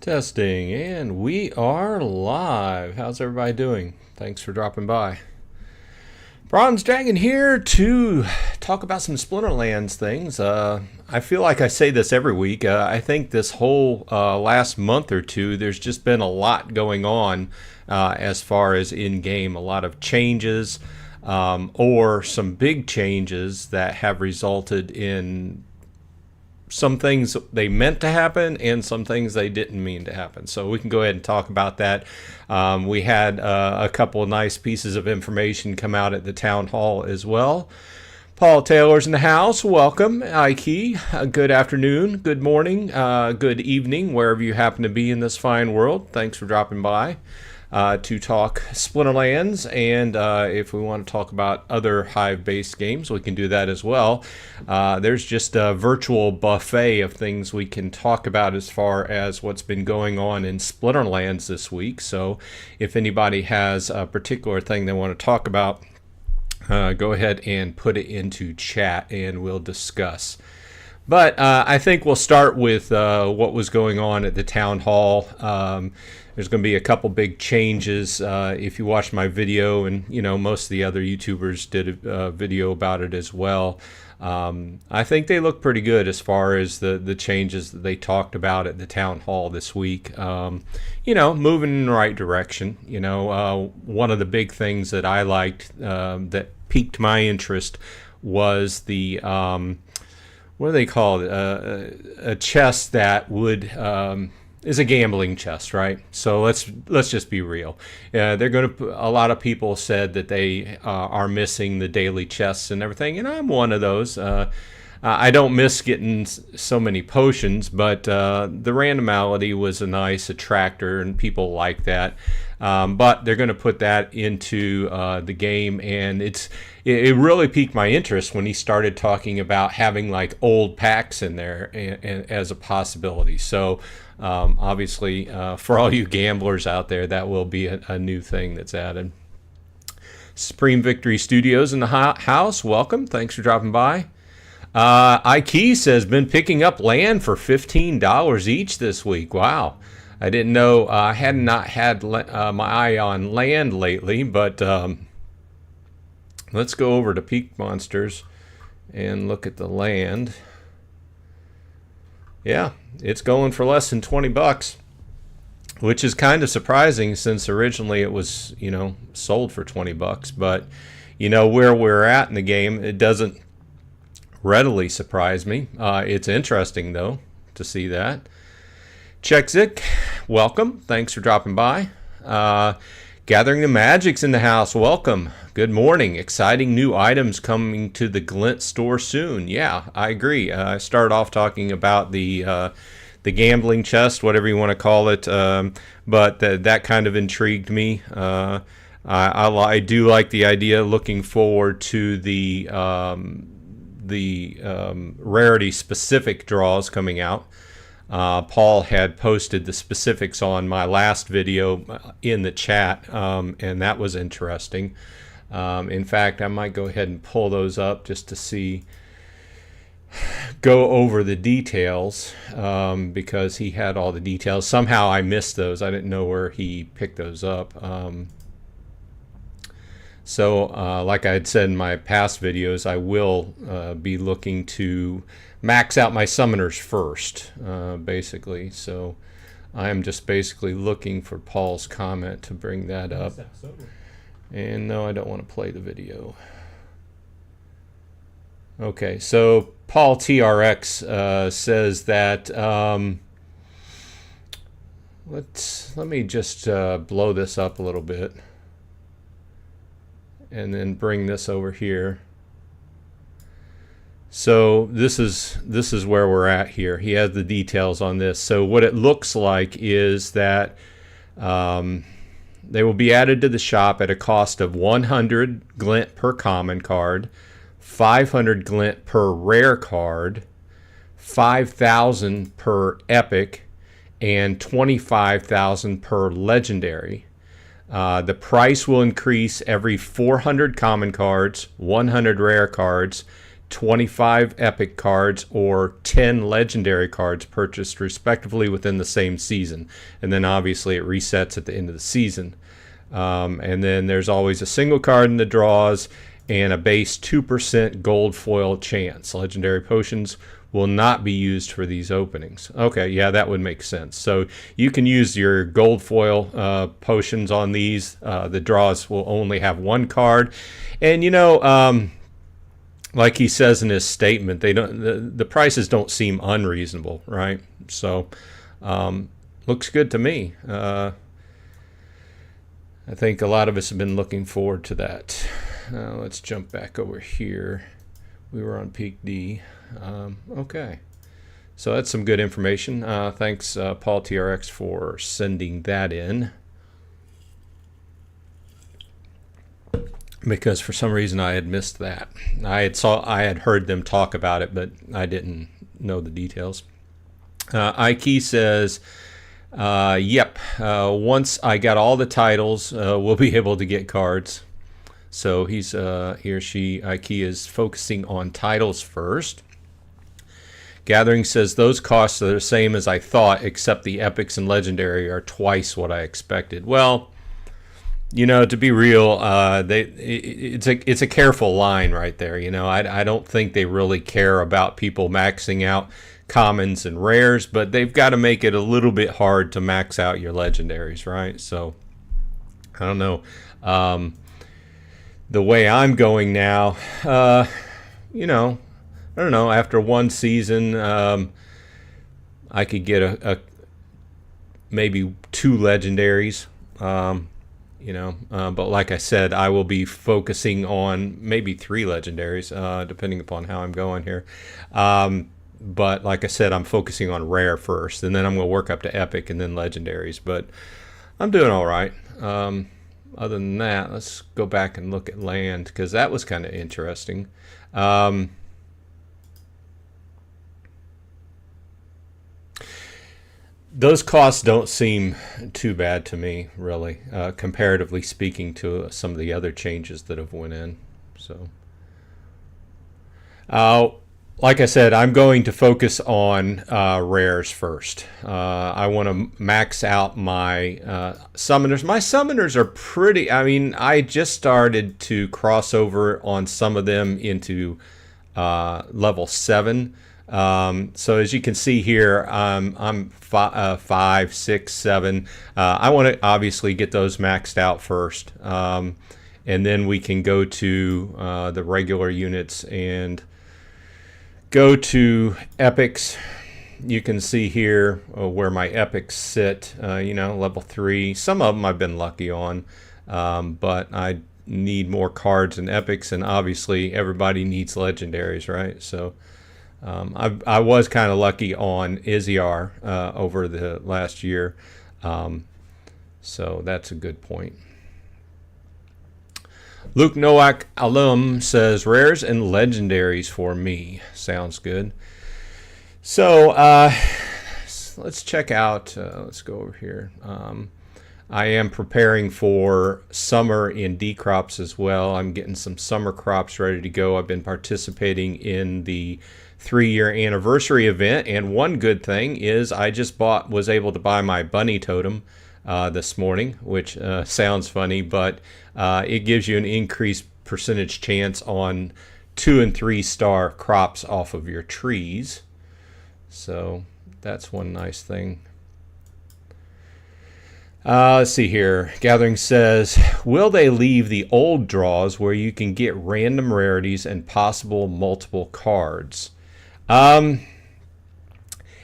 Testing, and we are live. How's everybody doing? Thanks for dropping by. Bronze Dragon here to talk about some Splinterlands things. I feel like I say this every week. I think this whole last month or two, there's just been a lot going on as far as in-game. A lot of changes or some big changes that have resulted in some things they meant to happen and some things they didn't mean to happen. So we can go ahead and talk about that. We had a couple of nice pieces of information come out at the town hall as well. Paul Taylor's in the house. Welcome, Ike. Good afternoon, good morning, good evening, wherever you happen to be in this fine world. Thanks for dropping by to talk Splinterlands, and if we want to talk about other Hive-based games, we can do that as well. There's just a virtual buffet of things we can talk about as far as what's been going on in Splinterlands this week. So if anybody has a particular thing they want to talk about, go ahead and put it into chat and we'll discuss. But I think we'll start with what was going on at the town hall. There's going to be a couple big changes. If you watched my video, and most of the other YouTubers did a video about it as well. I think they look pretty good as far as the changes that they talked about at the town hall this week. Moving in the right direction. One of the big things that I liked that piqued my interest was the what do they call it? A chest that would is a gambling chest, right? So let's just be real. They're going to. A lot of people said that they are missing the daily chests and everything, and I'm one of those. I don't miss getting so many potions, but the randomality was a nice attractor, and people like that. But they're going to put that into the game, and it really piqued my interest when he started talking about having like old packs in there as a possibility. So obviously, for all you gamblers out there, that will be a new thing that's added. Supreme Victory Studios in the house. Welcome. Thanks for dropping by. Ike says, been picking up land for $15 each this week. Wow. I didn't know. I had not had my eye on land lately, but let's go over to Peak Monsters and look at the land. Yeah, it's going for less than $20, which is kind of surprising since originally it was, sold for $20. But, where we're at in the game, it doesn't readily surprise me. It's interesting, though, to see that. Czechzik, welcome. Thanks for dropping by. Gathering the Magic's in the house. Welcome. Good morning. Exciting new items coming to the Glint store soon. Yeah, I agree. I started off talking about the gambling chest, whatever you want to call it, but that kind of intrigued me. I do like the idea. Looking forward to the rarity specific draws coming out. Paul had posted the specifics on my last video in the chat, and that was interesting. In fact, I might go ahead and pull those up just to go over the details, because he had all the details. Somehow I missed those. I didn't know where he picked those up. So like I had said in my past videos, I will be looking to max out my summoners first, basically. So I am just basically looking for Paul's comment to bring that up. And no, I don't want to play the video. Okay, so Paul TRX says that let me just blow this up a little bit and then bring this over here. So this is where we're at here. He has the details on this. So what it looks like is that they will be added to the shop at a cost of 100 glint per common card, 500 glint per rare card, 5,000 per epic, and 25,000 per legendary. The price will increase every 400 common cards, 100 rare cards, 25 epic cards or 10 legendary cards purchased respectively within the same season. And then obviously it resets at the end of the season. And then there's always a single card in the draws and a base 2% gold foil chance. Legendary potions will not be used for these openings. Okay, yeah, that would make sense. So you can use your gold foil potions on these. The draws will only have one card. And you know, like he says in his statement, they don't. The prices don't seem unreasonable, right? So, looks good to me. I think a lot of us have been looking forward to that. Let's jump back over here. We were on peak D. Okay, so that's some good information. Thanks, Paul TRX, for sending that in. Because for some reason I had missed that. I had heard them talk about it, but I didn't know the details. Ike says, yep, once I got all the titles, we'll be able to get cards. So he or she, Ike, is focusing on titles first. Gathering says those costs are the same as I thought, except the epics and legendary are twice what I expected. Well, you know, to be real, it's a careful line right there. You know, I don't think they really care about people maxing out commons and rares, but they've got to make it a little bit hard to max out your legendaries, right? So I don't know. The way I'm going now, you know, I don't know. After one season, I could get a maybe 2 legendaries. You know, but like I said, I will be focusing on maybe 3 legendaries, depending upon how I'm going here. But like I said, I'm focusing on rare first, and then I'm going to work up to epic and then legendaries. But I'm doing all right. Other than that, let's go back and look at land, because that was kind of interesting. Those costs don't seem too bad to me, really, comparatively speaking to some of the other changes that have went in. So, like I said, I'm going to focus on rares first. I want to max out my summoners. My summoners are pretty. I mean, I just started to cross over on some of them into level 7. So as you can see here, I'm 5, 6, 7. I want to obviously get those maxed out first, and then we can go to the regular units and go to epics. You can see here where my epics sit. You know, level 3. Some of them I've been lucky on, but I need more cards and epics, and obviously everybody needs legendaries, right? So. I was kind of lucky on Iziar over the last year, so that's a good point. Luke Nowak Alum says rares and legendaries for me. Sounds good. So let's check out. Let's go over here. I am preparing for summer in dCrops as well. I'm getting some summer crops ready to go. I've been participating in the 3-year anniversary event, and one good thing is I just was able to buy my bunny totem this morning, which sounds funny, but it gives you an increased percentage chance on 2- and 3-star crops off of your trees. So that's one nice thing. Let's see here. Gathering says, will they leave the old draws where you can get random rarities and possible multiple cards?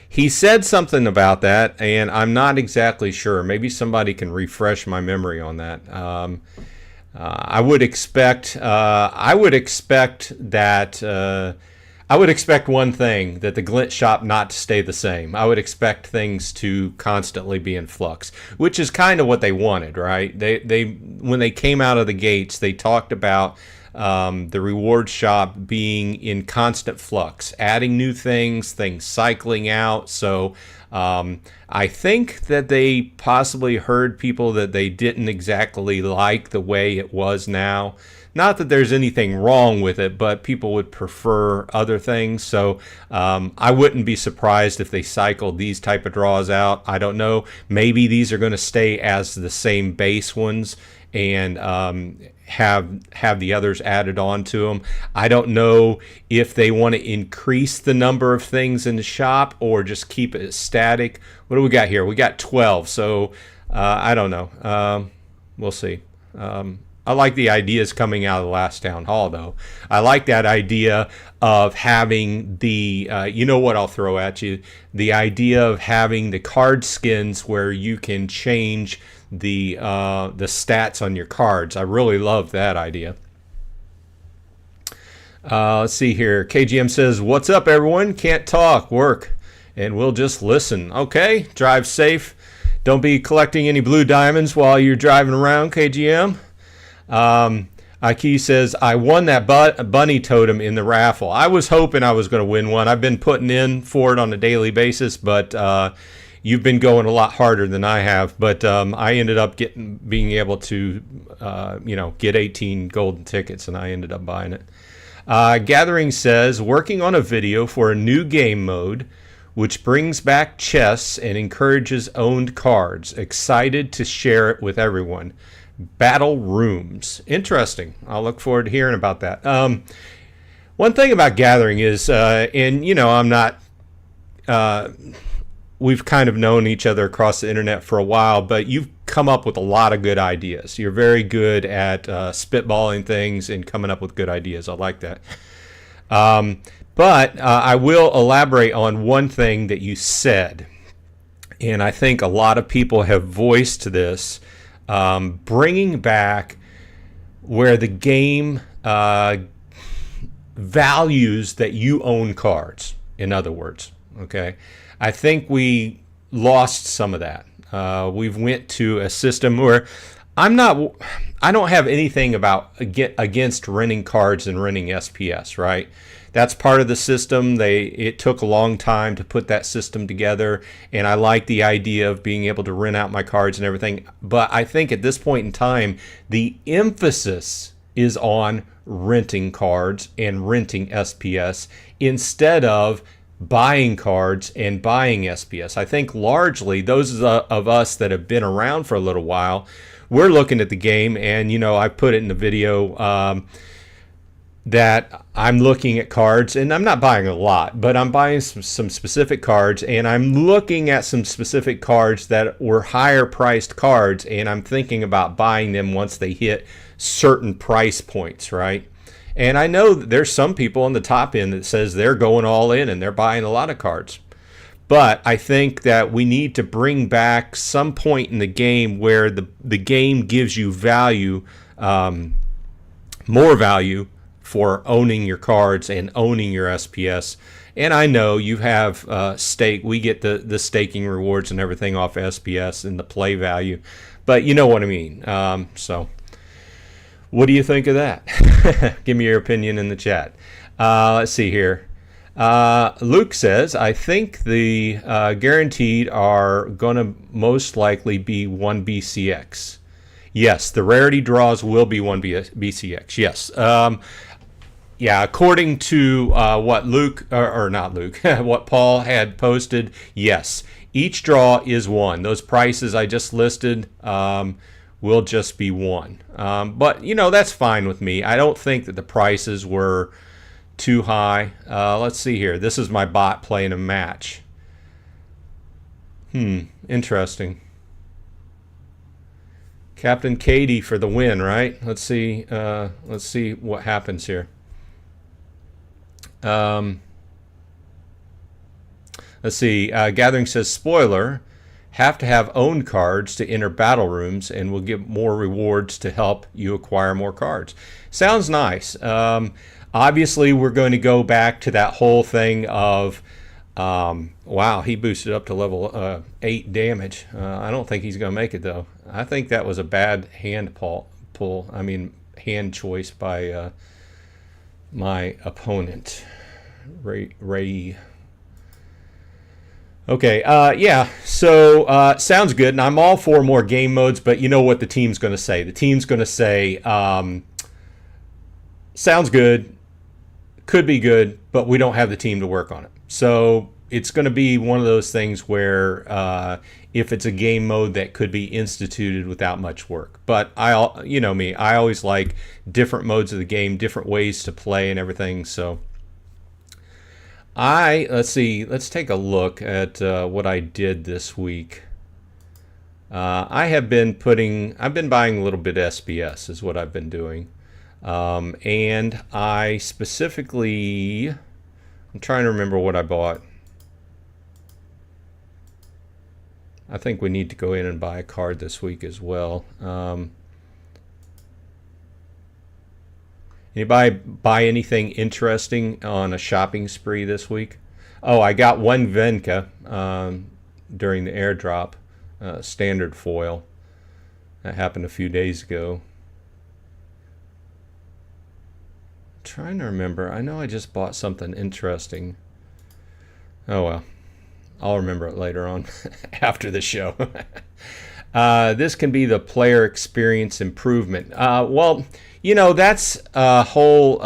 He said something about that, and I'm not exactly sure. Maybe somebody can refresh my memory on that. I would expect one thing, that the glint shop not to stay the same. I would expect things to constantly be in flux, which is kind of what they wanted, right? They when they came out of the gates, they talked about the reward shop being in constant flux, adding new things, things cycling out. So I think that they possibly heard people that they didn't exactly like the way it was now. Not that there's anything wrong with it, but people would prefer other things. So I wouldn't be surprised if they cycled these type of draws out. I don't know. Maybe these are going to stay as the same base ones and have the others added on to them. I don't know if they want to increase the number of things in the shop or just keep it static. What do we got here? We got 12. So I don't know. We'll see. I like the ideas coming out of the last town hall, though. I like that idea of having the, you know what I'll throw at you, the idea of having the card skins where you can change the stats on your cards. I really love that idea. Let's see here. KGM says, "What's up, everyone? Can't talk, work, and we'll just listen." Okay, drive safe. Don't be collecting any blue diamonds while you're driving around, KGM. Aki says, "I won that bunny totem in the raffle." I was hoping I was going to win one. I've been putting in for it on a daily basis, but you've been going a lot harder than I have. But I ended up being able to, get 18 golden tickets, and I ended up buying it. Gathering says, "Working on a video for a new game mode, which brings back chests and encourages owned cards. Excited to share it with everyone. Battle rooms." Interesting. I'll look forward to hearing about that. One thing about Gathering is, I'm not, we've kind of known each other across the internet for a while, but you've come up with a lot of good ideas. You're very good at spitballing things and coming up with good ideas. I like that. But I will elaborate on one thing that you said, and I think a lot of people have voiced this. Bringing back where the game values that you own cards, in other words. Okay, I think we lost some of that. We've went to a system where I don't have anything against renting cards and renting SPS, right? That's part of the system. It took a long time to put that system together, and I like the idea of being able to rent out my cards and everything. But I think at this point in time, the emphasis is on renting cards and renting SPS instead of buying cards and buying SPS. I think largely those of us that have been around for a little while, we're looking at the game, and I put it in the video, that I'm looking at cards, and I'm not buying a lot, but I'm buying some specific cards, and I'm looking at some specific cards that were higher priced cards, and I'm thinking about buying them once they hit certain price points, right? And I know that there's some people on the top end that says they're going all in and they're buying a lot of cards. But I think that we need to bring back some point in the game where the game gives you value, more value, for owning your cards and owning your SPS. And I know you have stake. We get the staking rewards and everything off SPS and the play value, but you know what I mean. So what do you think of that? Give me your opinion in the chat. Let's see here. Luke says, "I think the guaranteed are going to most likely be 1 BCX. Yes, the rarity draws will be 1 BCX. Yes. Yeah, according to what Luke, or not Luke, what Paul had posted, yes, each draw is 1. Those prices I just listed will just be 1. But, that's fine with me. I don't think that the prices were too high. Let's see here. This is my bot playing a match. Interesting. Captain Katie for the win, right? Let's see what happens here. Let's see. Gathering says, "Spoiler, have to have owned cards to enter battle rooms and will get more rewards to help you acquire more cards." Sounds nice. Obviously, we're going to go back to that whole thing of, wow, he boosted up to level 8 damage. I don't think he's going to make it, though. I think that was a bad hand pull. I mean, hand choice by my opponent, Ray. Okay, yeah, so sounds good, and I'm all for more game modes, but you know what the team's going to say. The team's going to say, sounds good, could be good, but we don't have the team to work on it. So it's going to be one of those things where if it's a game mode that could be instituted without much work. But you know me, I always like different modes of the game, different ways to play and everything, so... let's see, let's take a look at what I did this week. I've been buying a little bit of SBS is what I've been doing. And I specifically, I'm trying to remember what I bought. I think we need to go in and buy a card this week as well. Anybody buy anything interesting on a shopping spree this week? Oh, I got one Venka during the airdrop, standard foil. That happened a few days ago. I'm trying to remember. I know I just bought something interesting. Oh well, I'll remember it later on after the show. This can be the player experience improvement. Well, you know, that's a whole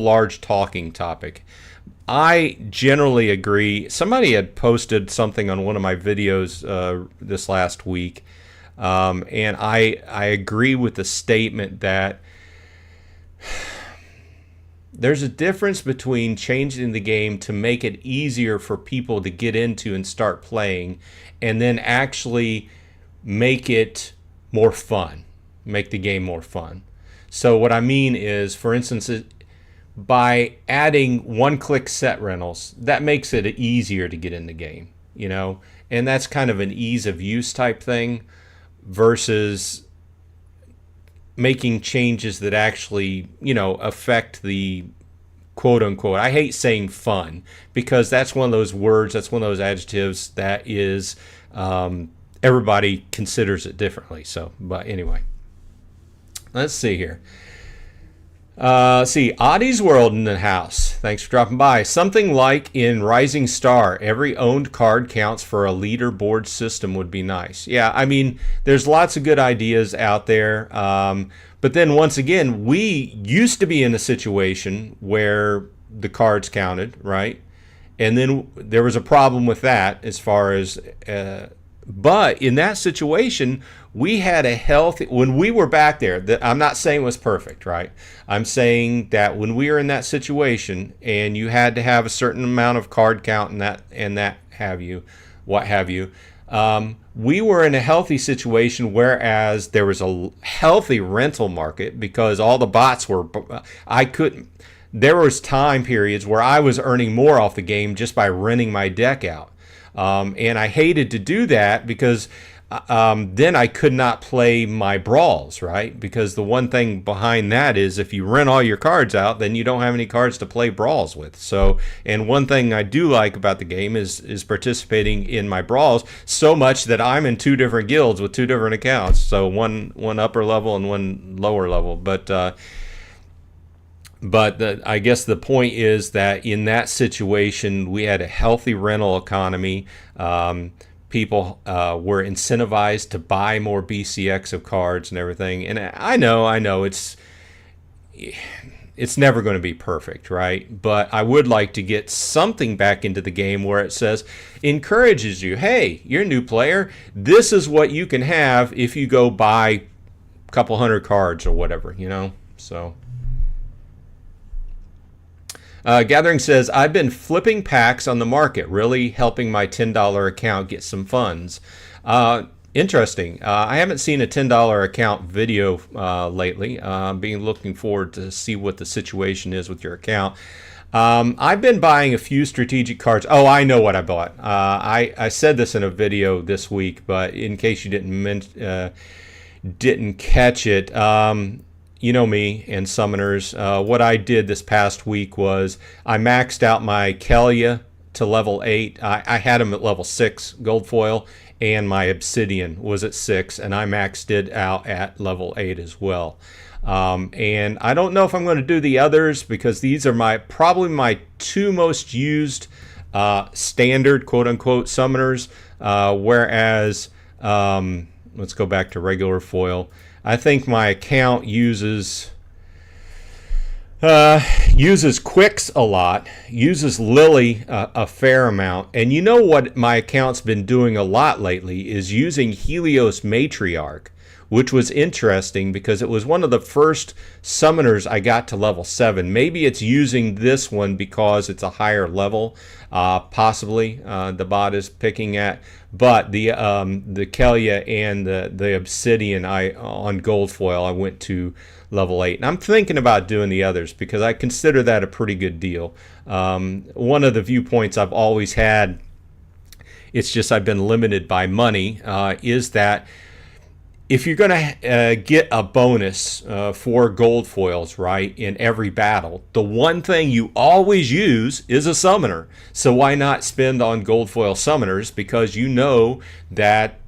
large talking topic. I generally agree. Somebody had posted something on one of my videos this last week, and I agree with the statement that there's a difference between changing the game to make it easier for people to get into and start playing, and then actually make it more fun, make the game more fun. So what I mean is, for instance, by adding one-click set rentals, that makes it easier to get in the game, you know, and that's kind of an ease of use type thing versus making changes that actually, you know, affect the quote unquote, I hate saying fun, because that's one of those words, that's one of those adjectives that is, everybody considers it differently. So, but anyway, let's see here. See, Audie's World in the house. Thanks for dropping by. Something like in Rising Star, every owned card counts for a leaderboard system would be nice. Yeah, I mean, there's lots of good ideas out there. But then once again, we used to be in a situation where the cards counted, right? And then there was a problem with that as far as... but in that situation, we had a healthy... When we were back there, I'm not saying it was perfect, right? I'm saying that when we were in that situation and you had to have a certain amount of card count and that have you, what have you, we were in a healthy situation, whereas there was a healthy rental market because all the bots were... There was time periods where I was earning more off the game just by renting my deck out. And I hated to do that because then I could not play my brawls, right? Because the one thing behind that is if you rent all your cards out, then you don't have any cards to play brawls with. So, and one thing I do like about the game is participating in my brawls so much that I'm in two different guilds with two different accounts. So one upper level and one lower level. But I guess the point is that in that situation, we had a healthy rental economy. People were incentivized to buy more BCX of cards and everything. And I know it's never going to be perfect, right? But I would like to get something back into the game where it says, encourages you, hey, you're a new player. This is what you can have if you go buy a couple hundred cards or whatever, you know? So... Gathering says, I've been flipping packs on the market, really helping my $10 account get some funds. Interesting. I haven't seen a $10 account video lately. Being looking forward to see what the situation is with your account. I've been buying a few strategic cards. Oh, I know what I bought. I said this in a video this week, but in case you didn't catch it, you know me and summoners. What I did this past week was I maxed out my Kelia to level 8. I had him at level 6 gold foil, and my obsidian was at 6, and I maxed it out at level 8 as well. And I don't know if I'm going to do the others, because these are probably my 2 most used standard quote-unquote summoners, whereas let's go back to regular foil. I think my account uses Quicks a lot, uses Lily a fair amount, and you know what my account's been doing a lot lately is using Helios Matriarch, which was interesting because it was one of the first summoners I got to level 7. Maybe it's using this one because it's a higher level, possibly the bot is picking at. But the Kelia and the Obsidian on gold foil, I went to level 8. And I'm thinking about doing the others because I consider that a pretty good deal. One of the viewpoints I've always had, it's just I've been limited by money, is that if you're going to get a bonus for gold foils, right, in every battle, the one thing you always use is a summoner. So why not spend on gold foil summoners? Because you know that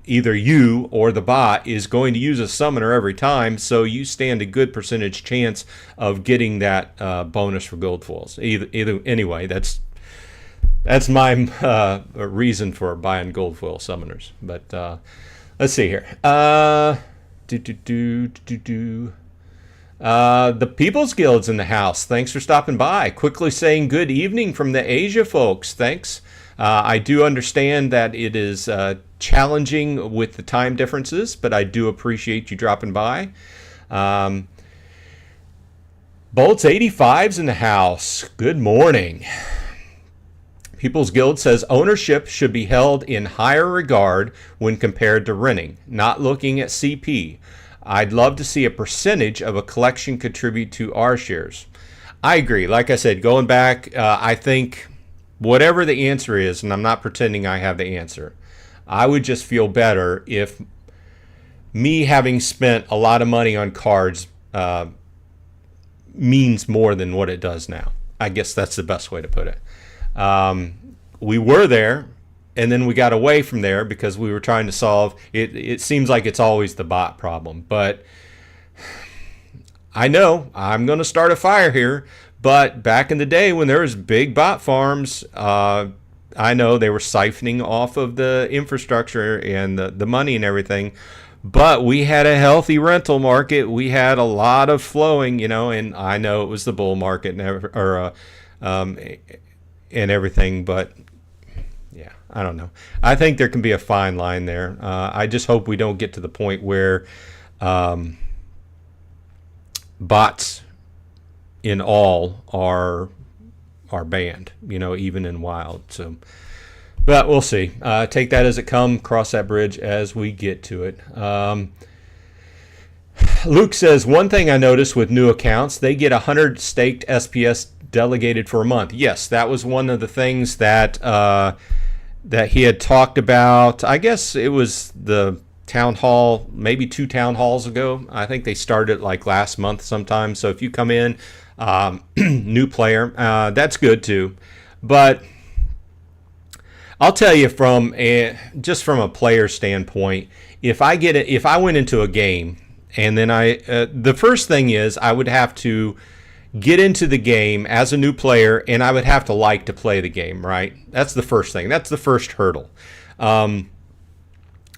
either you or the bot is going to use a summoner every time, so you stand a good percentage chance of getting that bonus for gold foils. Anyway, that's my reason for buying gold foil summoners. But let's see here. The People's Guild's in the house. Thanks for stopping by. Quickly saying good evening from the Asia folks. Thanks. I do understand that it is challenging with the time differences, but I do appreciate you dropping by. Bolts 85's in the house. Good morning. People's Guild says ownership should be held in higher regard when compared to renting, not looking at CP. I'd love to see a percentage of a collection contribute to our shares. I agree. Like I said, going back, I think whatever the answer is, and I'm not pretending I have the answer, I would just feel better if me having spent a lot of money on cards means more than what it does now. I guess that's the best way to put it. We were there, and then we got away from there because we were trying to solve it. It seems like it's always the bot problem, but I know I'm going to start a fire here. But back in the day when there was big bot farms, I know they were siphoning off of the infrastructure and the money and everything. But we had a healthy rental market. We had a lot of flowing, and I know it was the bull market and everything, but yeah, I don't know. I think there can be a fine line there. I just hope we don't get to the point where bots in all are banned, even in wild. So, but we'll see. Take that as it comes, cross that bridge as we get to it. Luke says, one thing I noticed with new accounts, they get 100 staked SPS delegated for a month. Yes, that was one of the things that that he had talked about. I guess it was the town hall, maybe 2 town halls ago. I think they started like last month sometime. So if you come in, new player, that's good too. But I'll tell you from a player standpoint, if I went into a game and then the first thing is I would have to get into the game as a new player, and I would have to like to play the game, right? That's the first thing. That's the first hurdle. I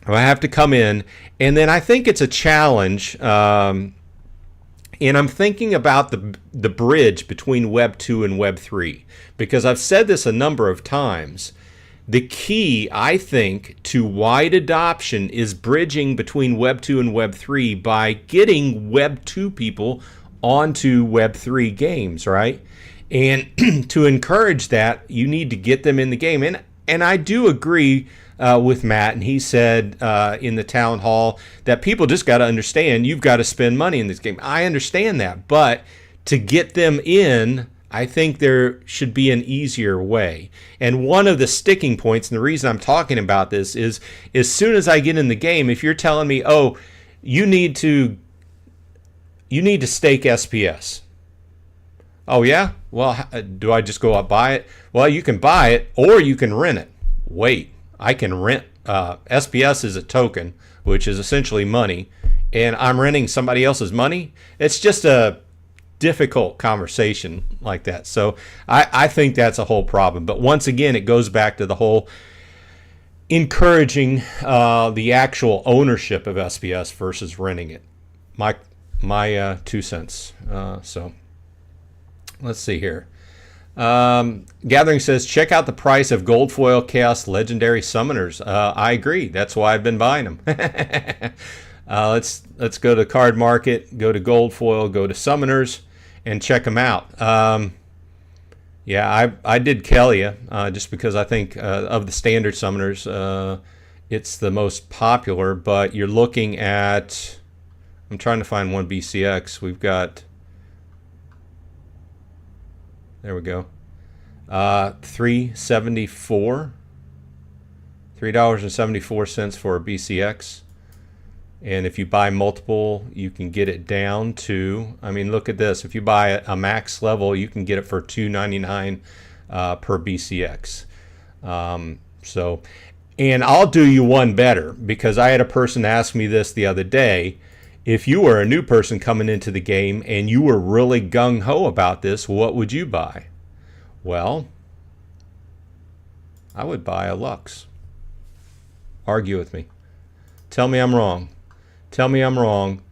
have to come in, and then I think it's a challenge, and I'm thinking about the bridge between Web 2 and Web 3, because I've said this a number of times. The key, I think, to wide adoption is bridging between Web 2 and Web 3 by getting Web 2 people onto Web 3 games, right? And to encourage that, you need to get them in the game. And I do agree with Matt, and he said in the town hall that people just got to understand you've got to spend money in this game. I understand that, but to get them in, I think there should be an easier way. And one of the sticking points, and the reason I'm talking about this, is as soon as I get in the game, if you're telling me, oh, you need to stake SPS. Oh, yeah? Well, do I just go out buy it? Well, you can buy it or you can rent it. Wait, I can rent SPS is a token, which is essentially money, and I'm renting somebody else's money. It's just a difficult conversation like that. So I think that's a whole problem. But once again, it goes back to the whole encouraging the actual ownership of SPS versus renting it. My 2 cents. So let's see here. Gathering says, check out the price of gold foil chaos legendary summoners. I agree. That's why I've been buying them. Let's go to card market, go to gold foil, go to summoners, and check them out. Yeah, I did Kelia just because I think of the standard summoners, it's the most popular. But you're looking at, I'm trying to find one BCX. We've got, there we go, $3.74 for a BCX. And if you buy multiple, you can get it down to, I mean, look at this. If you buy a max level, you can get it for $2.99 per BCX. So, and I'll do you one better, because I had a person ask me this the other day. If you were a new person coming into the game and you were really gung-ho about this, what would you buy? Well, I would buy a Lux. Argue with me. Tell me I'm wrong. Tell me I'm wrong.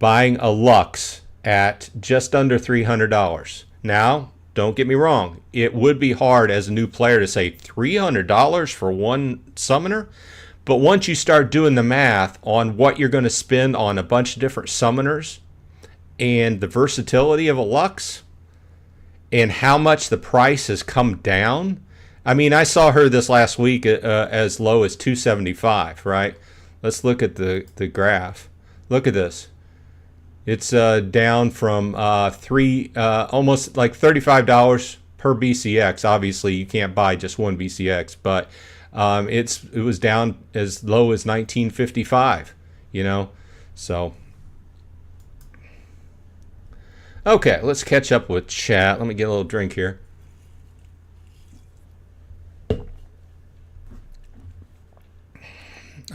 Buying a Lux at just under $300. Now, don't get me wrong. It would be hard as a new player to say $300 for one summoner. But once you start doing the math on what you're going to spend on a bunch of different summoners and the versatility of a Lux and how much the price has come down. I mean, I saw her this last week as low as $275, right? Let's look at the graph. Look at this. It's down from almost like $35 per BCX. Obviously, you can't buy just one BCX, but it was down as low as $19.55. You know, so okay. Let's catch up with chat. Let me get a little drink here.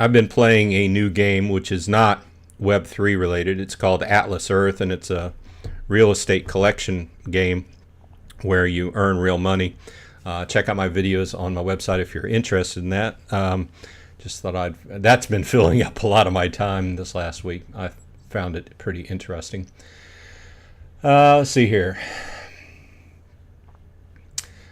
I've been playing a new game which is not Web3 related. It's called Atlas Earth, and it's a real estate collection game where you earn real money. Check out my videos on my website if you're interested in that. Just thought that's been filling up a lot of my time this last week. I found it pretty interesting. Let's see here.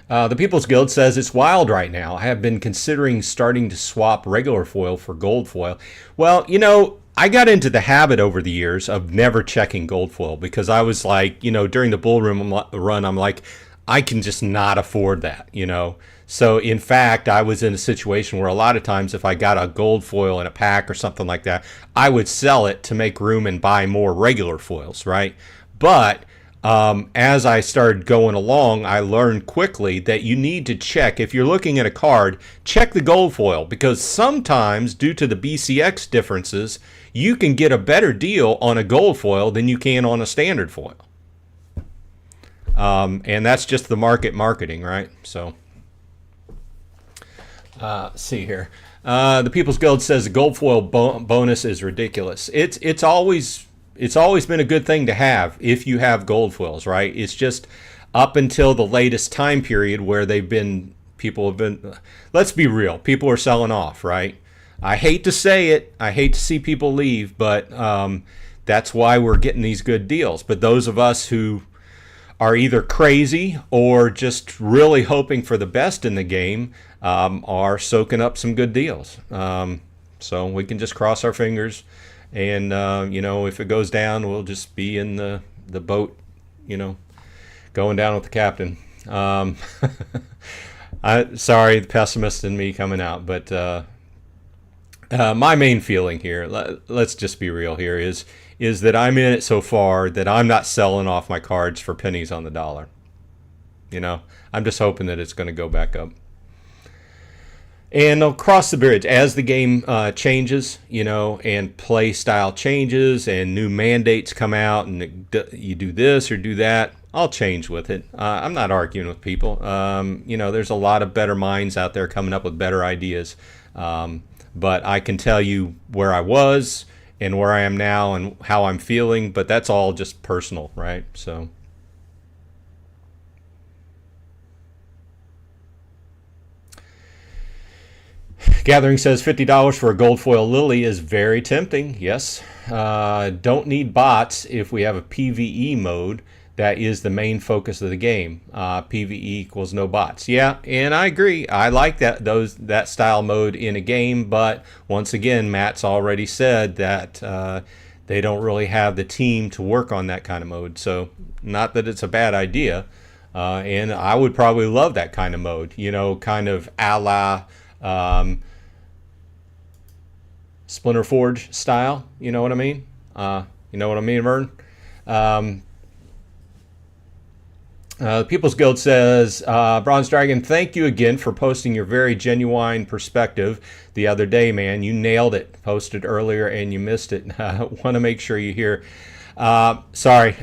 The People's Guild says, it's wild right now. I have been considering starting to swap regular foil for gold foil. Well, you know, I got into the habit over the years of never checking gold foil because I was like, you know, during the bull run, I'm like, I can just not afford that, you know. So, in fact, I was in a situation where a lot of times if I got a gold foil in a pack or something like that, I would sell it to make room and buy more regular foils, right? But as I started going along, I learned quickly that you need to check, if you're looking at a card, check the gold foil, because sometimes due to the BCX differences, you can get a better deal on a gold foil than you can on a standard foil. And that's just the marketing, right? So, see here. The People's Guild says the gold foil bonus is ridiculous. It's always been a good thing to have if you have gold foils, right? It's just up until the latest time period where people have been, let's be real, people are selling off, right? I hate to say it, I hate to see people leave, but that's why we're getting these good deals. But those of us who are either crazy or just really hoping for the best in the game are soaking up some good deals. So we can just cross our fingers. And, you know, if it goes down, we'll just be in the boat, you know, going down with the captain. Sorry, the pessimist in me coming out. But my main feeling here, let's just be real here, is that I'm in it so far that I'm not selling off my cards for pennies on the dollar. You know, I'm just hoping that it's going to go back up. And they'll cross the bridge as the game changes, you know, and play style changes and new mandates come out and you do this or do that. I'll change with it. I'm not arguing with people. You know, there's a lot of better minds out there coming up with better ideas. But I can tell you where I was and where I am now and how I'm feeling, but that's all just personal, right? So Gathering says $50 for a gold foil lily is very tempting. Yes. Don't need bots if we have a PvE mode. That is the main focus of the game. PvE equals no bots. Yeah, and I agree. I like that style mode in a game, but once again, Matt's already said that they don't really have the team to work on that kind of mode. So not that it's a bad idea, and I would probably love that kind of mode. You know, kind of a la Splinter Forge style. You know what I mean? You know what I mean, Vern? The People's Guild says, Bronze Dragon, thank you again for posting your very genuine perspective the other day, man. You nailed it. Posted earlier and you missed it. Want to make sure you hear. Sorry,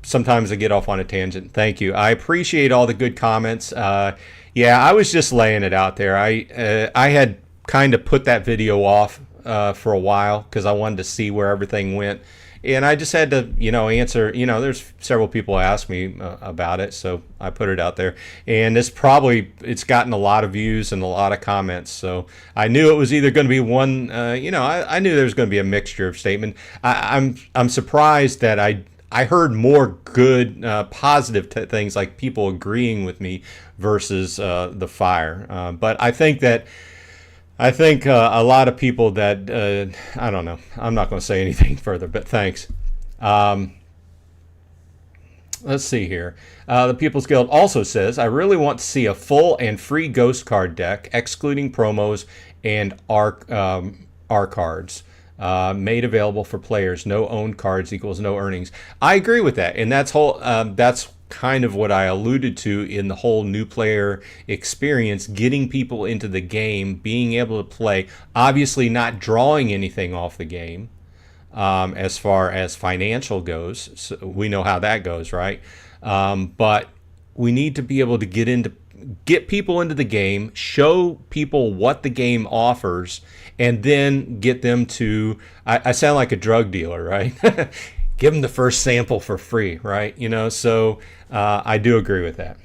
sometimes I get off on a tangent. Thank you. I appreciate all the good comments. Yeah, I was just laying it out there. I had kind of put that video off for a while because I wanted to see where everything went. And I just had to, answer, there's several people ask me about it, so I put it out there. And it's gotten a lot of views and a lot of comments. So I knew it was either going to be one, I knew there was going to be a mixture of statement. I'm surprised that I heard more good, positive things like people agreeing with me versus the fire. But I think a lot of people that, I don't know, I'm not going to say anything further, but thanks. Let's see here. The People's Guild also says, I really want to see a full and free ghost card deck, excluding promos and R cards, made available for players. No owned cards equals no earnings. I agree with that, and that's kind of what I alluded to in the whole new player experience, getting people into the game, being able to play, obviously not drawing anything off the game as far as financial goes. So we know how that goes, right? But we need to be able to get people into the game, show people what the game offers, and then get them to, I sound like a drug dealer, right? Give them the first sample for free, right? So I do agree with that.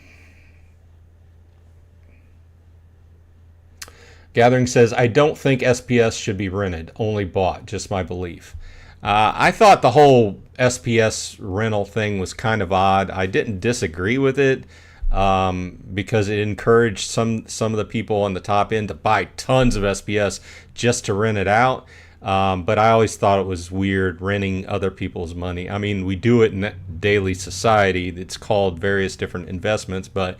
Gathering says, I don't think SPS should be rented, only bought, just my belief. I thought the whole SPS rental thing was kind of odd. I didn't disagree with it because it encouraged some of the people on the top end to buy tons of SPS just to rent it out. But I always thought it was weird renting other people's money. I mean, we do it in daily society. It's called various different investments, but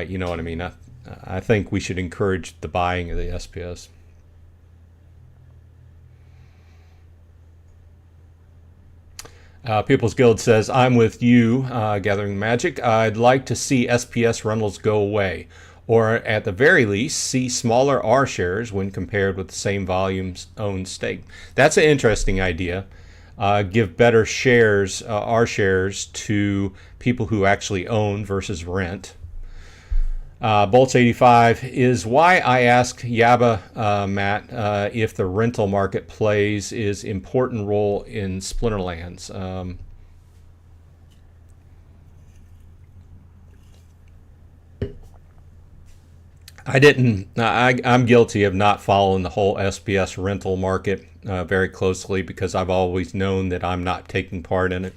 you know what I mean. I think we should encourage the buying of the SPS. People's Guild says, I'm with you, Gathering Magic. I'd like to see SPS rentals go away, or at the very least, see smaller R shares when compared with the same volume's owned stake. That's an interesting idea. Give better shares, R shares, to people who actually own versus rent. Bolts85 is why I asked Yaba, Matt, if the rental market plays is important role in Splinterlands. I'm guilty of not following the whole SPS rental market very closely because I've always known that I'm not taking part in it.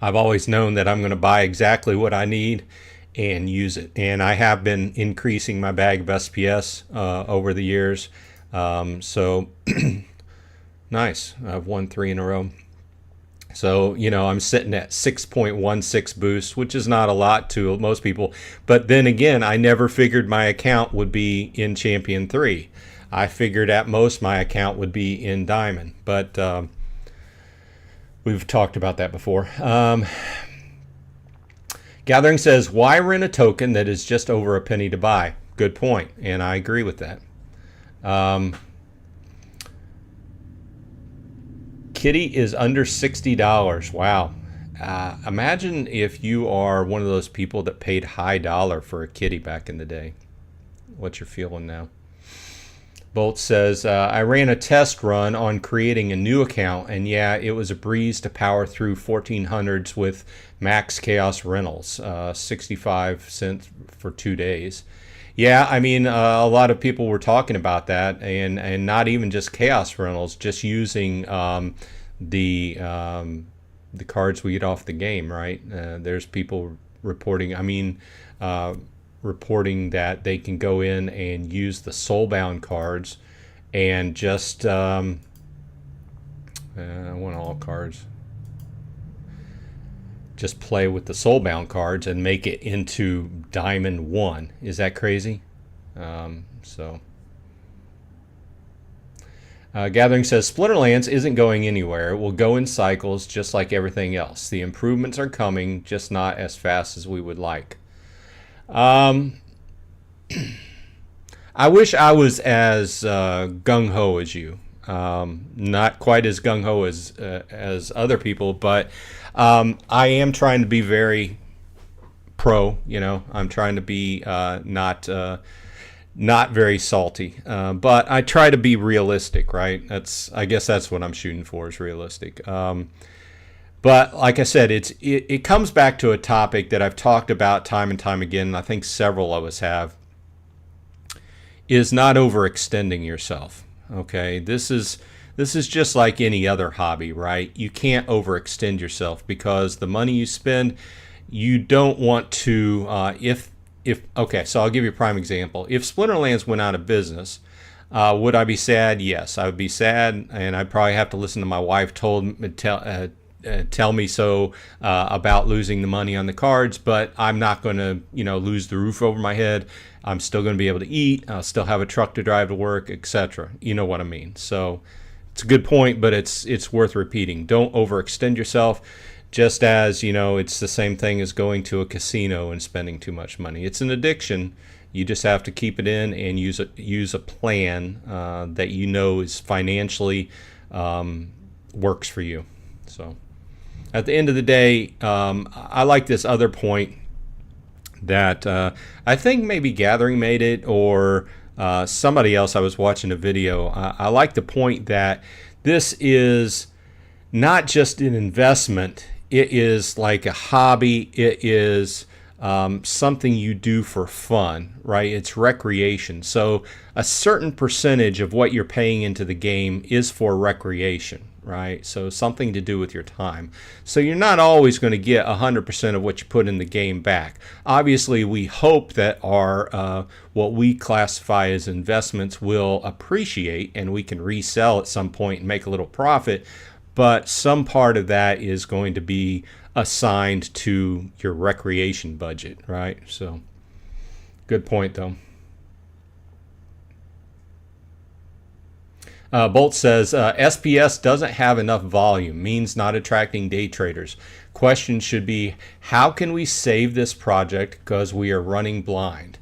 I've always known that I'm going to buy exactly what I need and use it. And I have been increasing my bag of SPS over the years. So nice. I've won 3 in a row. So, I'm sitting at 6.16 boosts, which is not a lot to most people. But then again, I never figured my account would be in Champion 3. I figured at most my account would be in Diamond. But we've talked about that before. Gathering says, why rent a token that is just over a penny to buy? Good point, and I agree with that. Kitty is under $60. Wow. Imagine if you are one of those people that paid high dollar for a kitty back in the day. What you're feeling now. Bolt says, I ran a test run on creating a new account, and yeah, it was a breeze to power through 1400s with max chaos rentals, 65 cents for 2 days. Yeah, I mean, a lot of people were talking about that, and not even just chaos rentals, just using the cards we get off the game, right? There's people reporting, reporting that they can go in and use the soulbound cards and just I want all cards. Just play with the soulbound cards and make it into Diamond 1. Is that crazy? Gathering says Splinterlands isn't going anywhere. It will go in cycles just like everything else. The improvements are coming, just not as fast as we would like. I wish I was as gung-ho as you. Not quite as gung-ho as other people, but I am trying to be very pro. I'm trying to be not very salty, but I try to be realistic, right? I guess that's what I'm shooting for, is realistic. But like I said, it comes back to a topic that I've talked about time and time again, and I think several of us have, is not overextending yourself. Okay, this is just like any other hobby, right? You can't overextend yourself, because the money you spend, you don't want to. Okay, so I'll give you a prime example. If Splinterlands went out of business, would I be sad? Yes, I would be sad, and I'd probably have to listen to my wife tell me so about losing the money on the cards. But I'm not going to, lose the roof over my head. I'm still going to be able to eat. I'll still have a truck to drive to work, etc. You know what I mean? So it's a good point, but it's worth repeating. Don't overextend yourself. Just as, it's the same thing as going to a casino and spending too much money. It's an addiction. You just have to keep it in and use a plan that is financially works for you. So at the end of the day, I like this other point that I think maybe Gathering made it, or somebody else. I was watching a video. I like the point that this is not just an investment. It is like a hobby. It is something you do for fun, right? It's recreation. So a certain percentage of what you're paying into the game is for recreation, right? So something to do with your time. So you're not always going to get 100% of what you put in the game back. Obviously, we hope that our what we classify as investments will appreciate, and we can resell at some point and make a little profit. But some part of that is going to be assigned to your recreation budget, right? So, good point, though. Bolt says, SPS doesn't have enough volume, means not attracting day traders. Question should be, how can we save this project because we are running blind?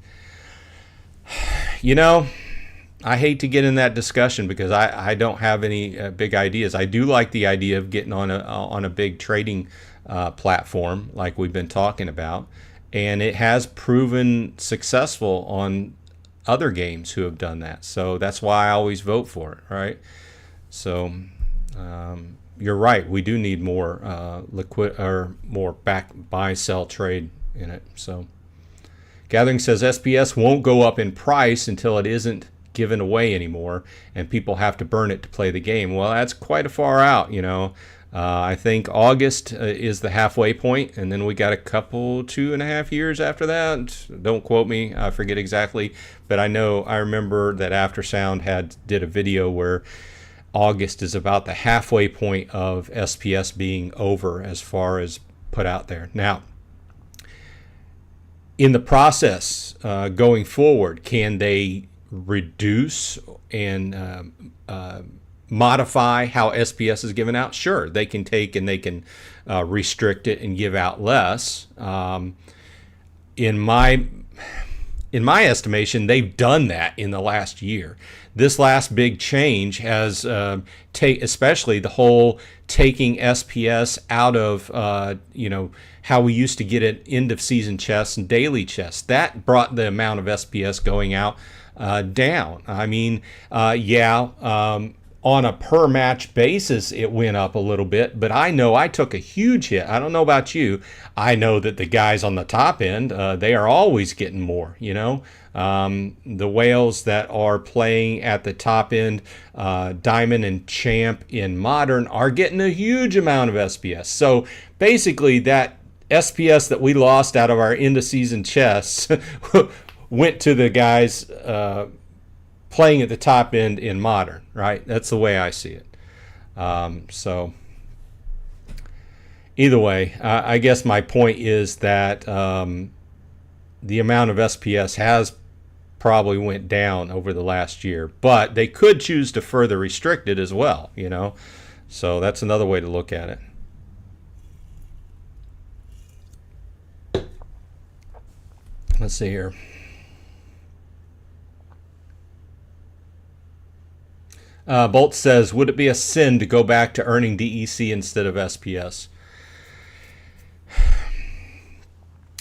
I hate to get in that discussion because I don't have any big ideas. I do like the idea of getting on a big trading platform like we've been talking about, and it has proven successful on other games who have done that. So that's why I always vote for it, right? So you're right. We do need more liquid or more buy sell trade in it. So Gathering says SPS won't go up in price until it isn't given away anymore and people have to burn it to play the game. Well, that's quite a far out. I think August is the halfway point, and then we got a couple 2.5 years after that. Don't quote me, I forget exactly, but I remember that Aftersound did a video where August is about the halfway point of SPS being over as far as put out there. Now, in the process going forward, can they reduce and modify how SPS is given out? Sure, they can take and they can restrict it and give out less. In my estimation, they've done that in the last year. This last big change has especially the whole taking SPS out of how we used to get it end of season chests and daily chests. That brought the amount of SPS going out down. I mean, on a per match basis, it went up a little bit, but I know I took a huge hit. I don't know about you. I know that the guys on the top end, they are always getting more, the whales that are playing at the top end, Diamond and Champ in Modern, are getting a huge amount of SPS. So basically that SPS that we lost out of our end of season chests went to the guys playing at the top end in Modern, right? That's the way I see it. So either way, I guess my point is that the amount of SPS has probably went down over the last year, but they could choose to further restrict it as well, So that's another way to look at it. Let's see here. Bolt says, would it be a sin to go back to earning DEC instead of SPS?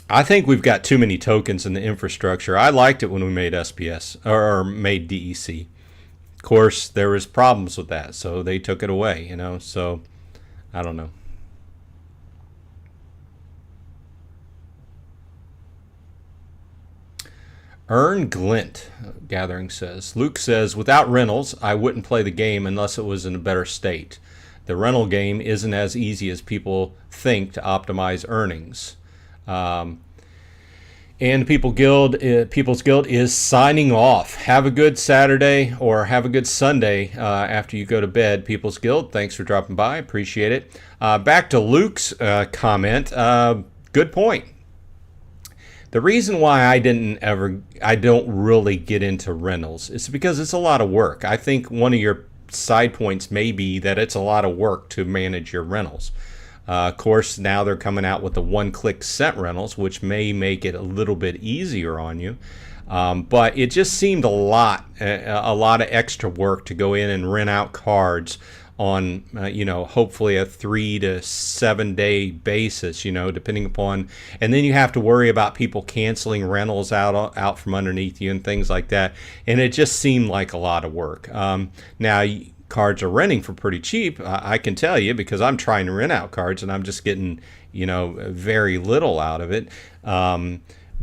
I think we've got too many tokens in the infrastructure. I liked it when we made SPS or made DEC. Of course, there was problems with that, so they took it away, so I don't know. Earn Glint, Gathering says. Luke says, without rentals, I wouldn't play the game unless it was in a better state. The rental game isn't as easy as people think to optimize earnings. And People's Guild is signing off. Have a good Saturday or have a good Sunday after you go to bed. People's Guild, thanks for dropping by. Appreciate it. Back to Luke's comment. Good point. The reason why I don't really get into rentals is because it's a lot of work. I think one of your side points may be that it's a lot of work to manage your rentals. Of course, now they're coming out with the one-click scent rentals, which may make it a little bit easier on you. But it just seemed a lot of extra work to go in and rent out cards on, hopefully a 3 to 7 day basis, depending upon, and then you have to worry about people canceling rentals out from underneath you and things like that. And it just seemed like a lot of work. Now, cards are renting for pretty cheap. I can tell you, because I'm trying to rent out cards and I'm just getting, very little out of it.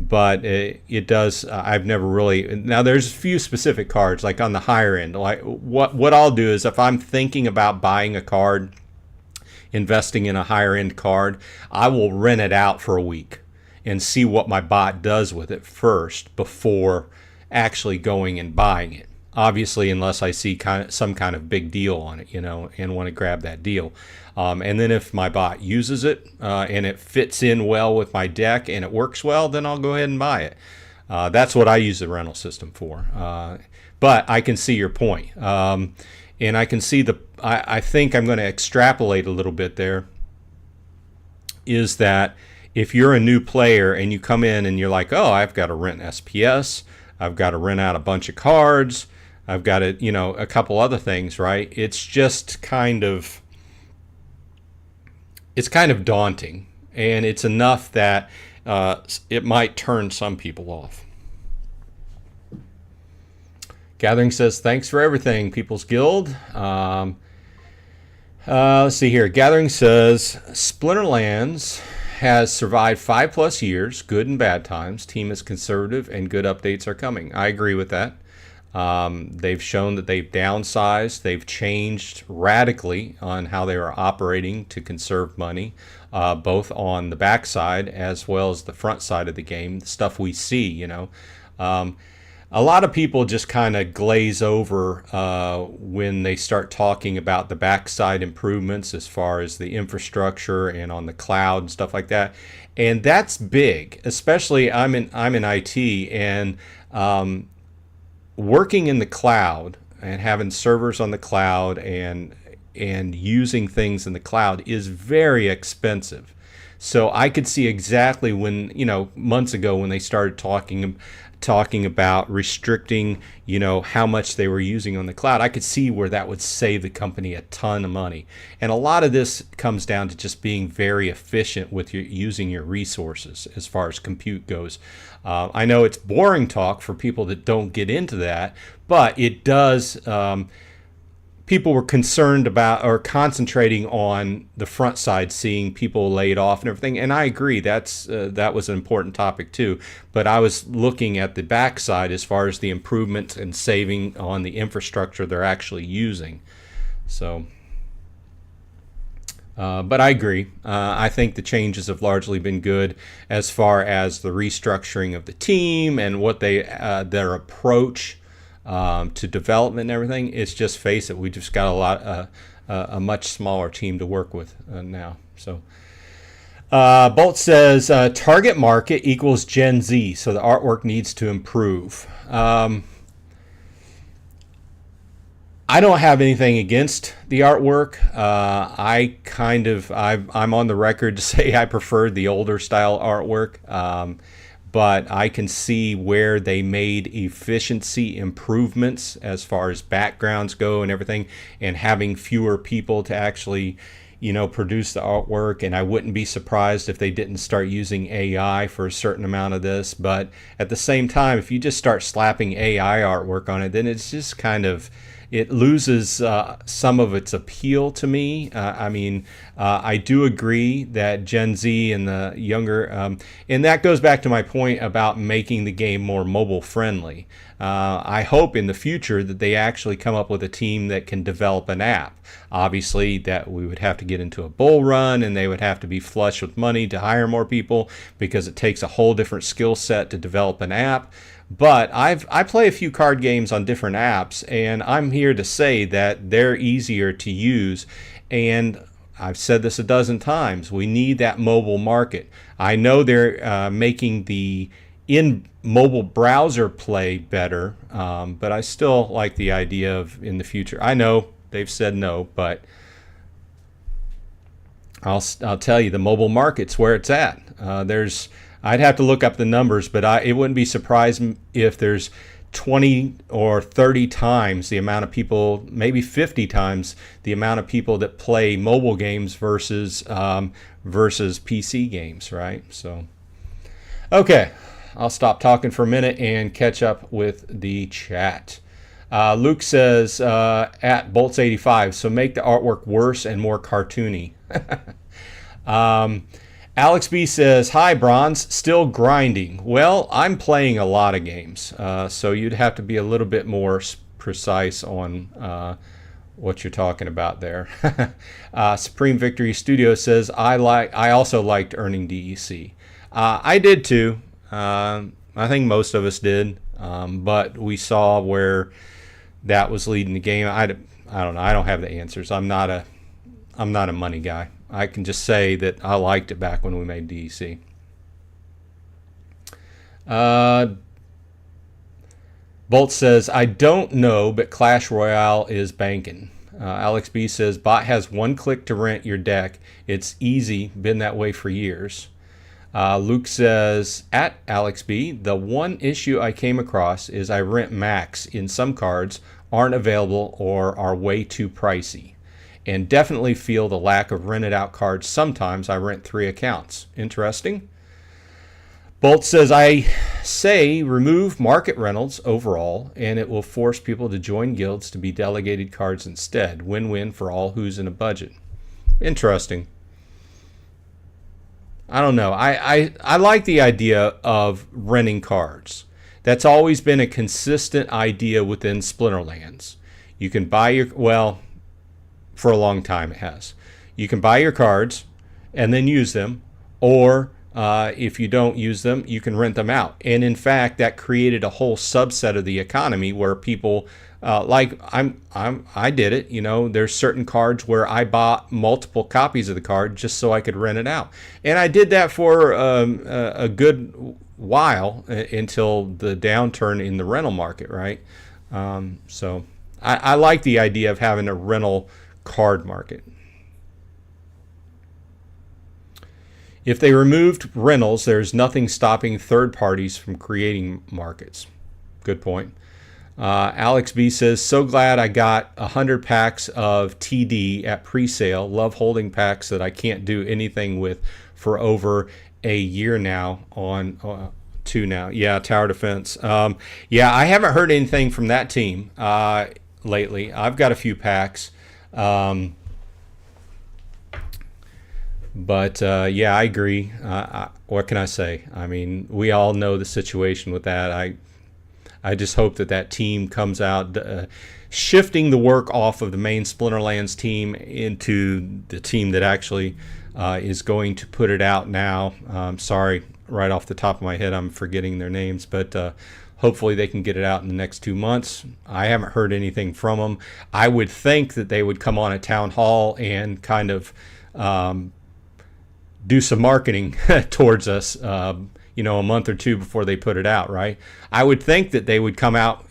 But it does. I've never really. Now there's a few specific cards, like on the higher end. Like what I'll do is, if I'm thinking about buying a card, investing in a higher end card, I will rent it out for a week and see what my bot does with it first before actually going and buying it. Obviously, unless I see some kind of big deal on it, and want to grab that deal. And then if my bot uses it and it fits in well with my deck and it works well, then I'll go ahead and buy it. That's what I use the rental system for. But I can see your point. And I can see I think I'm going to extrapolate a little bit there, is that if you're a new player and you come in and you're like, oh, I've got to rent SPS, I've got to rent out a bunch of cards, I've got a couple other things, right? It's just kind of daunting, and it's enough that it might turn some people off. Gathering says, thanks for everything, People's Guild. Let's see here. Gathering says, Splinterlands has survived 5+ years, good and bad times. Team is conservative and good updates are coming. I agree with that. They've shown that they've downsized. They've changed radically on how they are operating to conserve money, both on the backside as well as the front side of the game, the stuff we see, A lot of people just kind of glaze over when they start talking about the backside improvements as far as the infrastructure and on the cloud and stuff like that. And that's big, especially I'm in IT, and working in the cloud and having servers on the cloud and using things in the cloud is very expensive. So I could see exactly when, months ago when they started talking about restricting, how much they were using on the cloud. I could see where that would save the company a ton of money. And a lot of this comes down to just being very efficient with using your resources as far as compute goes. I know it's boring talk for people that don't get into that, but it does. People were concerned about or concentrating on the front side, seeing people laid off and everything. And I agree, that was an important topic too. But I was looking at the back side as far as the improvements and saving on the infrastructure they're actually using. So, but I agree. I think the changes have largely been good as far as the restructuring of the team and what their approach to development and everything. It's just, face it, we just got a much smaller team to work with now. So Bolt says target market equals Gen Z, so the artwork needs to improve. I don't have anything against the artwork. I'm on the record to say I preferred the older style artwork. But I can see where they made efficiency improvements as far as backgrounds go and everything, and having fewer people to actually, produce the artwork. And I wouldn't be surprised if they didn't start using AI for a certain amount of this. But at the same time, if you just start slapping AI artwork on it, then it's just it loses some of its appeal to me. I do agree that Gen Z and the younger, and that goes back to my point about making the game more mobile friendly. I hope in the future that they actually come up with a team that can develop an app. Obviously, that we would have to get into a bull run, and they would have to be flush with money to hire more people, because it takes a whole different skill set to develop an app. But I play a few card games on different apps, and I'm here to say that they're easier to use. And I've said this a dozen times, we need that mobile market. I know they're making the mobile browser play better, but I still like the idea of in the future. I know they've said no, but I'll tell you, the mobile market's where it's at. I'd have to look up the numbers, but it wouldn't be surprising if there's 20 or 30 times the amount of people, maybe 50 times the amount of people that play mobile games versus PC games, right? So, okay, I'll stop talking for a minute and catch up with the chat. Luke says, at Bolts85, so make the artwork worse and more cartoony. Alex B says, hi, Bronze, still grinding. Well, I'm playing a lot of games, so you'd have to be a little bit more precise on what you're talking about there. Supreme Victory Studio says, I also liked earning DEC. I did too. I think most of us did, but we saw where that was leading the game. I don't know. I don't have the answers. I'm not a money guy. I can just say that I liked it back when we made DEC. Bolt says, I don't know, but Clash Royale is banking. Alex B says, bot has one click to rent your deck. It's easy, been that way for years. Luke says, at Alex B, the one issue I came across is I rent max in some cards aren't available or are way too pricey. And definitely feel the lack of rented out cards. Sometimes I rent 3 accounts. Interesting. Bolt says, I say remove market rentals overall, and it will force people to join guilds to be delegated cards instead. Win-win for all who's in a budget. Interesting. I don't know. I like the idea of renting cards. That's always been a consistent idea within Splinterlands. You can buy your, well, for a long time it has. You can buy your cards and then use them, or if you don't use them, you can rent them out. And in fact, that created a whole subset of the economy where people I did it. There's certain cards where I bought multiple copies of the card just so I could rent it out, and I did that for a good while until the downturn in the rental market, right? So I like the idea of having a rental card market. if they removed rentals, there's nothing stopping third parties from creating markets. Good point. Alex B says, so glad I got 100 packs of TD at pre-sale. Love holding packs that I can't do anything with for over a year now on 2 now. Yeah, tower defense. Yeah, I haven't heard anything from that team lately. I've got a few packs. But yeah, I agree. What can I say? I mean, we all know the situation with that. I just hope that that team comes out, shifting the work off of the main Splinterlands team into the team that actually is going to put it out now. Sorry, right off the top of my head, I'm forgetting their names, but hopefully they can get it out in the next 2 months. I haven't heard anything from them. I would think that they would come on a town hall and kind of do some marketing towards us, you know, a month or two before they put it out, right? I would think that they would come out.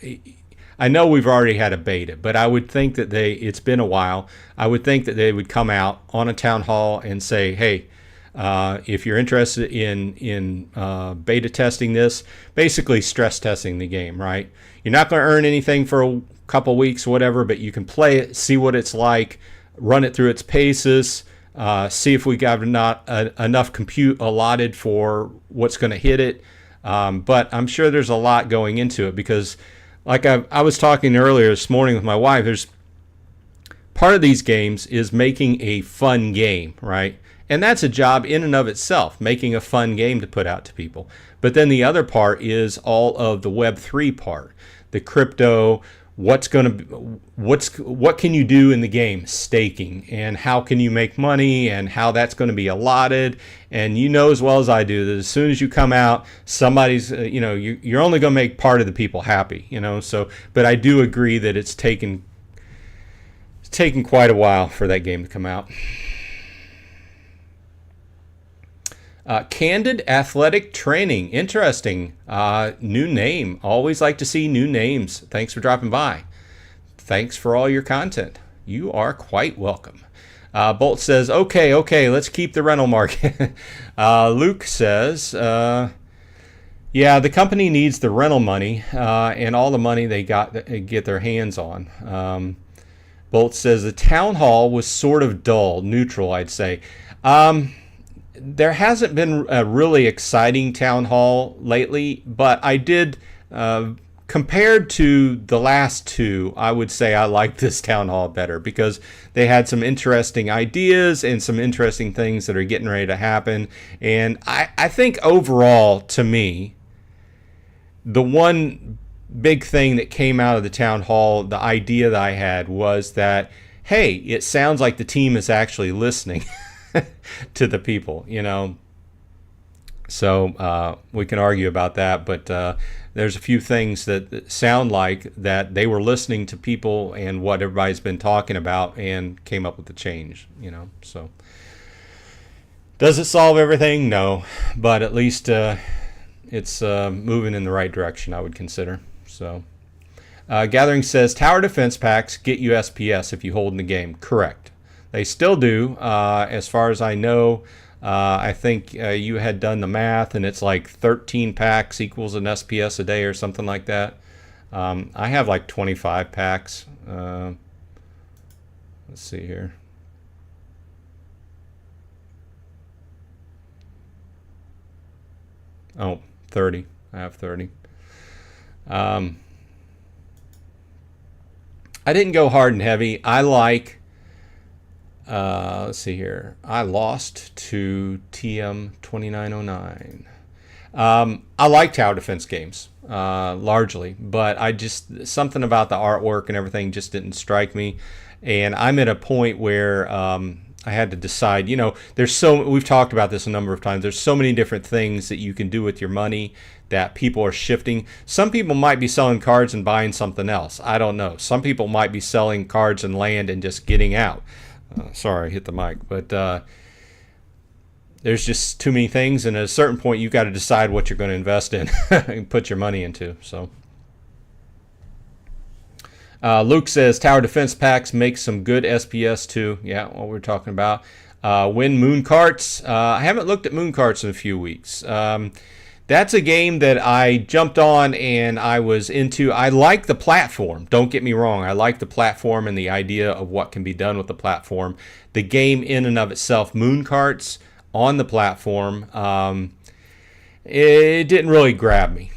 I know we've already had a beta, but I would think that it's been a while. I would think that they would come out on a town hall and say, hey, if you're interested in beta testing this, basically stress testing the game, right? You're not going to earn anything for a couple weeks, whatever, but you can play it, see what it's like, run it through its paces, see if we got enough compute allotted for what's going to hit it. But I'm sure there's a lot going into it because, like I was talking earlier this morning with my wife, there's part of these games is making a fun game, right? And that's a job in and of itself, making a fun game to put out to people. But then the other part is all of the Web3 part, the crypto. What can you do in the game? Staking, and how can you make money, and how that's going to be allotted. And you know as well as I do that as soon as you come out, somebody's you know, you're only going to make part of the people happy, you know. So, but I do agree that it's taken quite a while for that game to come out. Candid Athletic Training. Interesting. New name. Always like to see new names. Thanks for dropping by. Thanks for all your content. You are quite welcome. Bolt says, okay, let's keep the rental market. Luke says, yeah, the company needs the rental money and all the money they get their hands on. Bolt says, the town hall was sort of dull, neutral, I'd say. There hasn't been a really exciting town hall lately, but I did, compared to the last two, I would say I like this town hall better because they had some interesting ideas and some interesting things that are getting ready to happen. And I think overall, to me, the one big thing that came out of the town hall, the idea that I had was that, hey, it sounds like the team is actually listening. To the people, you know. So we can argue about that, but there's a few things that sound like that they were listening to people and what everybody's been talking about and came up with the change, you know. So does it solve everything? No, but at least it's moving in the right direction, I would consider. So Gathering says tower defense packs get you SPS if you hold in the game. Correct. They still do, as far as I know. I think you had done the math, and it's like 13 packs equals an SPS a day or something like that. I have like 25 packs. Let's see here. Oh, 30. I have 30. I didn't go hard and heavy. I like... let's see here. I lost to TM 2909. I like tower defense games, largely, but something about the artwork and everything just didn't strike me. And I'm at a point where I had to decide, you know, we've talked about this a number of times. There's so many different things that you can do with your money that people are shifting. Some people might be selling cards and buying something else. I don't know. Some people might be selling cards and land and just getting out. Sorry, I hit the mic, but there's just too many things, and at a certain point, you've got to decide what you're going to invest in and put your money into. So, Luke says tower defense packs make some good SPS too. Yeah, what we're talking about. Win moon carts. I haven't looked at moon carts in a few weeks. That's a game that I jumped on and I was into. I like the platform. Don't get me wrong. I like the platform and the idea of what can be done with the platform. The game in and of itself, moon carts on the platform, it didn't really grab me.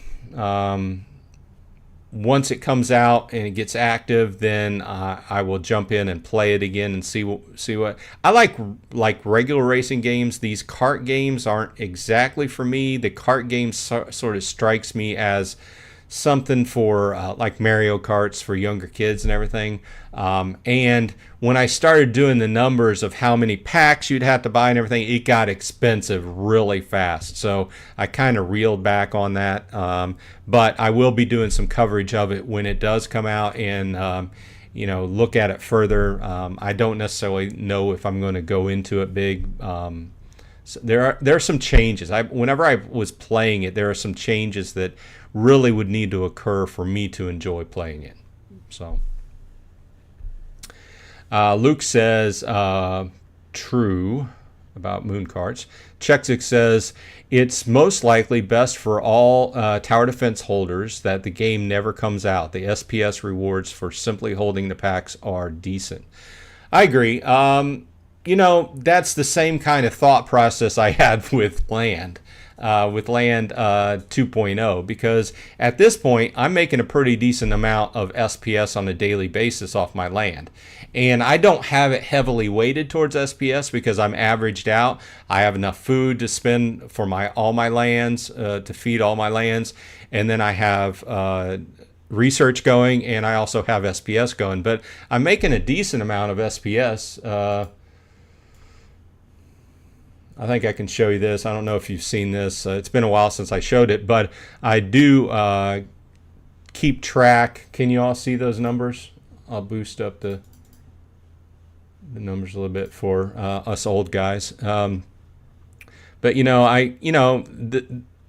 Once it comes out and it gets active, then I will jump in and play it again and see what I like regular racing games. These kart games aren't exactly for me. The kart game sort of strikes me as something for like Mario Karts for younger kids and everything. And when I started doing the numbers of how many packs you'd have to buy and everything, it got expensive really fast. So I kind of reeled back on that. But I will be doing some coverage of it when it does come out and look at it further. I don't necessarily know if I'm going to go into it big. So there are some changes. Whenever I was playing it, there are some changes that really would need to occur for me to enjoy playing it. So Luke says true about moon carts. Chexic says it's most likely best for all tower defense holders that the game never comes out. The SPS rewards for simply holding the packs are decent. I agree. That's the same kind of thought process I had with Land. With Land 2.0, because at this point I'm making a pretty decent amount of SPS on a daily basis off my land, and I don't have it heavily weighted towards SPS because I'm averaged out. I have enough food to spend for all my lands, to feed all my lands, and then I have research going, and I also have SPS going, but I'm making a decent amount of SPS. I think I can show you this. I don't know if you've seen this. It's been a while since I showed it, but I do keep track. Can you all see those numbers? I'll boost up the numbers a little bit for us old guys. But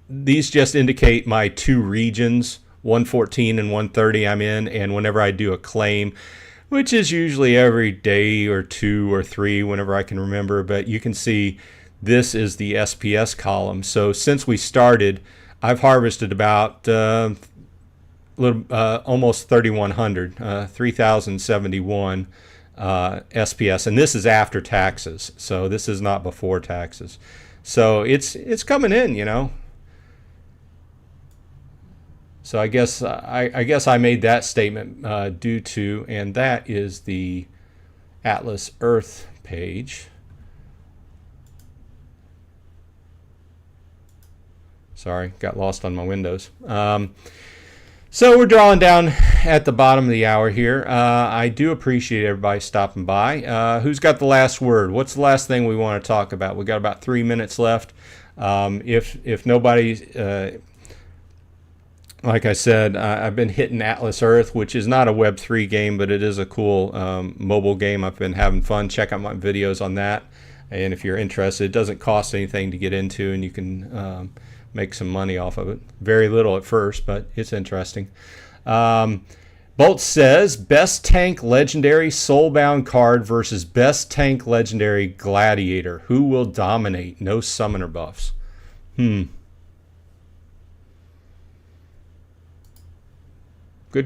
these just indicate my two regions, 114 and 130 I'm in, and whenever I do a claim, which is usually every day or 2 or 3 whenever I can remember, but you can see this is the SPS column. So since we started, I've harvested about almost 3,100, 3,071 SPS, and this is after taxes. So this is not before taxes. So it's coming in, So I guess I made that statement due to, and that is the Atlas Earth page. Sorry, got lost on my windows. So we're drawing down at the bottom of the hour here. I do appreciate everybody stopping by. Who's got the last word? What's the last thing we want to talk about? We got about 3 minutes left. If nobody, like I said, I've been hitting Atlas Earth, which is not a Web3 game, but it is a cool mobile game. I've been having fun. Check out my videos on that. And if you're interested, it doesn't cost anything to get into, and you can make some money off of it. Very little at first, but it's interesting. Bolt says, best tank legendary soulbound card versus best tank legendary gladiator. Who will dominate? No summoner buffs. Good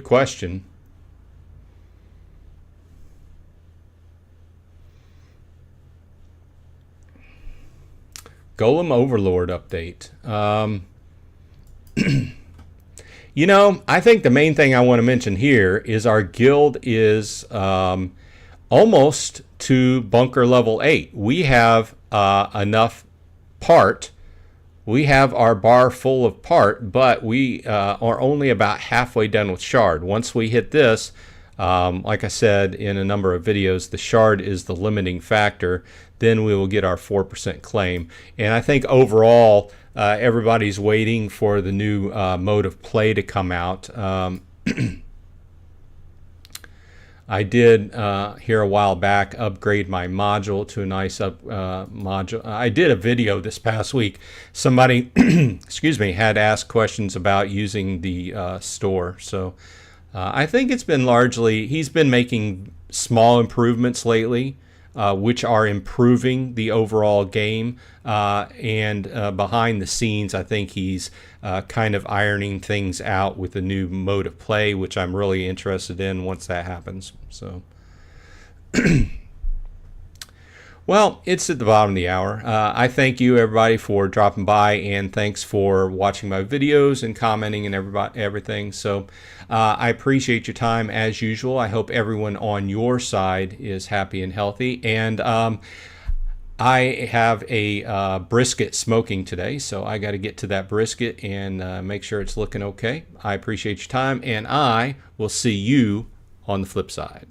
question. Golem Overlord update. I think the main thing I want to mention here is our guild is almost to bunker level 8. We have enough part. We have our bar full of part, but we are only about halfway done with shard. Once we hit this, like I said in a number of videos, the shard is the limiting factor. Then we will get our 4% claim. And I think overall, everybody's waiting for the new mode of play to come out. I did, here a while back, upgrade my module to a nice module. I did a video this past week. Somebody, excuse me, had asked questions about using the store. So I think it's been largely, he's been making small improvements lately. which are improving the overall game. And behind the scenes, I think he's kind of ironing things out with a new mode of play, which I'm really interested in once that happens. So, well, it's at the bottom of the hour. I thank you, everybody, for dropping by, and thanks for watching my videos and commenting and everything. So I appreciate your time as usual. I hope everyone on your side is happy and healthy. And I have a brisket smoking today, so I got to get to that brisket and make sure it's looking okay. I appreciate your time, and I will see you on the flip side.